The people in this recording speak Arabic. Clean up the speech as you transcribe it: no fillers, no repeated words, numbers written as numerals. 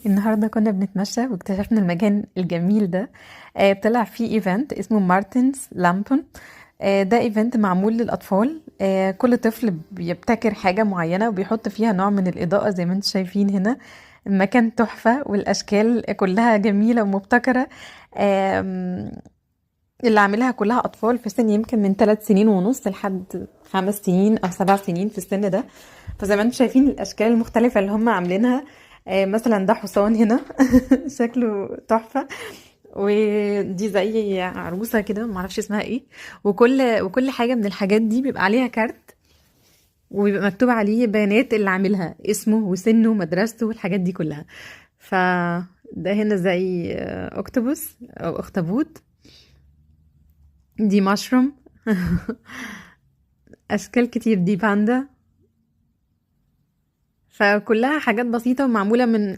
النهارده كنا بنتمشى واكتشفنا المكان الجميل ده. طلع فيه ايفنت اسمه مارتنز لامبون. ده ايفنت معمول للاطفال. كل طفل بيبتكر حاجه معينه وبيحط فيها نوع من الاضاءه زي ما انتم شايفين هنا. المكان تحفه والاشكال كلها جميله ومبتكره. آم، اللي عاملها كلها اطفال في سن يمكن من 3 سنين ونص لحد 5 سنين او 7 سنين في السن ده. فزي ما انتم شايفين الاشكال المختلفه اللي هم عاملينها. مثلا ده حصان هنا شكله تحفه. ودي زي عروسه كده معرفش اسمها ايه. وكل حاجه من الحاجات دي بيبقى عليها كارت، وبيبقى مكتوب عليه بيانات اللي عاملها، اسمه وسنه ومدرسته والحاجات دي كلها. فده هنا زي اكتوبوس او اخطبوط. دي مشروم. اشكال كتير، دي باندا. فكلها حاجات بسيطه ومعموله من